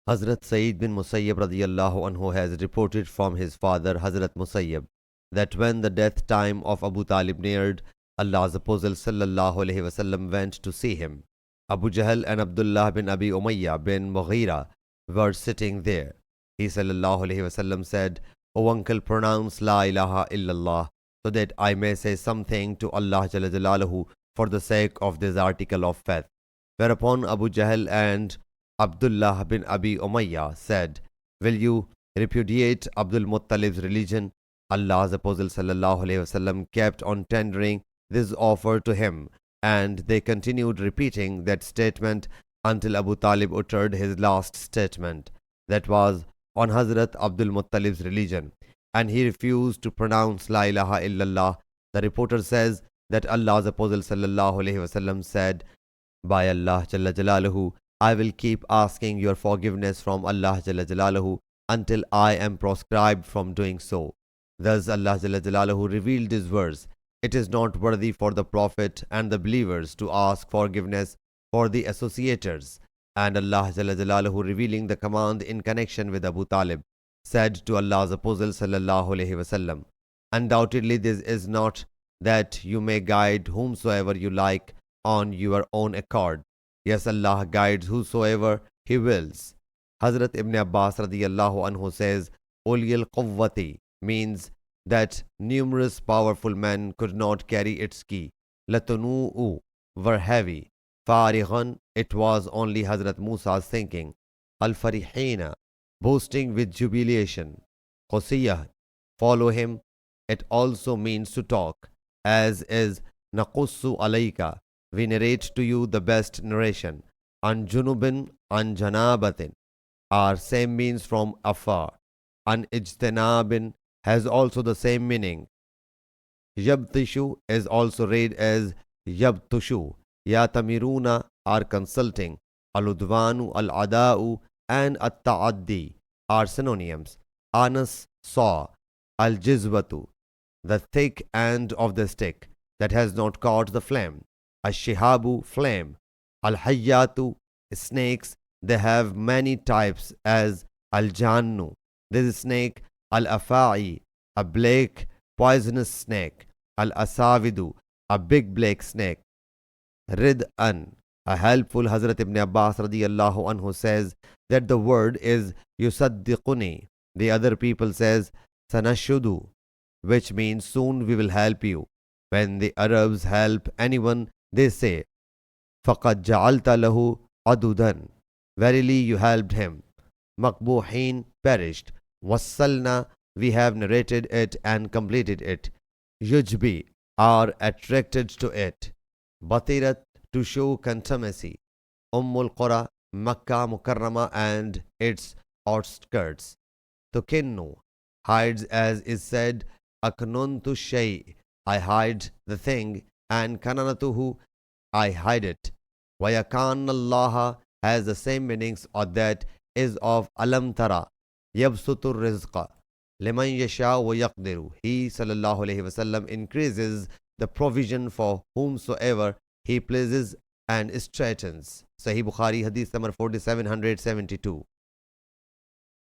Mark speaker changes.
Speaker 1: Hazrat Sayyid bin Musayyib radiyallahu anhu has reported from his father Hazrat Musayyib that when the death time of Abu Talib neared, Allah's Apostle sallallahu alaihi wasallam went to see him. Abu Jahl and Abdullah bin Abi Umayyah bin Mughira were sitting there. He sallallahu alaihi wasallam said, "O uncle, pronounce La ilaha illallah so that I may say something to Allah Jalla Jalaluhu for the sake of this article of faith." Whereupon Abu Jahl and Abdullah bin Abi Umayyah said, "Will you repudiate Abdul Muttalib's religion?" Allah's Apostle sallallahu alaihi wasallam kept on tendering this offer to him, and they continued repeating that statement until Abu Talib uttered his last statement, that was on Hazrat Abdul Muttalib's religion, and he refused to pronounce La ilaha illallah. The reporter says that Allah's Apostle sallallahu alaihi wasallam said, "By Allah Jalla Jalaluhu, I will keep asking your forgiveness from Allah Jalla Jalaluhu until I am proscribed from doing so." Thus Allah Jalla Jalaluhu revealed this verse, "It is not worthy for the Prophet and the believers to ask forgiveness for the associators." And Allah Jalla Jalaluhu, revealing the command in connection with Abu Talib, said to Allah's Apostle sallallahu alaihi wasallam, "Undoubtedly this is not that you may guide whomsoever you like on your own accord. Yes, Allah guides whosoever He wills." Hazrat Ibn Abbas radiyallahu anhu says, "Uliyal Qawwati" means that numerous powerful men could not carry its key. Latanu'u were heavy. Farighan, it was only Hazrat Moosa's thinking. Al-Farihina, boasting with jubilation. Qusiyah, follow him. It also means to talk, as is Naqussu alayka, we narrate to you the best narration. An junubin, an janabatin, are same means from afar. An ijtinabin has also the same meaning. Yabtishu is also read as Yabtushu. Yatamiruna are consulting. Al-udwanu, al-ada'u, and at-ta'addi are synonyms. Anas saw. Al-jizwatu, the thick end of the stick that has not caught the flame. Al-shihabu, flame. Al-hayyatu, snakes. They have many types, as Al-jannu, this snake. Al-afa'i, a black poisonous snake. Al-asavidu, a big black snake. Rid'an, a helpful. Hazrat Ibn Abbas radiyallahu anhu says that the word is yusaddiquni. The other people says sanashudu, which means soon we will help you. When the Arabs help anyone, they say, "Faqad ja'alta lahu adudan," verily you helped him. Makbuhin, perished. Wassalna, we have narrated it and completed it. Yujbi, are attracted to it. Batirat, to show contumacy. Ummul Qura, Makkah Mukarrama and its outskirts. Tukinnu, hides, as is said, Aknuntu shay, I hide the thing, and Kananatuhu, I hide it. Wayakan Allah has the same meanings, or that is of Alam Tara, Yabsutur Rizqa, Liman Yasha wa Yaqdiru. He sallallahu alayhi wasallam increases the provision for whomsoever He pleases and straightens. Sahih Bukhari Hadith number 4772.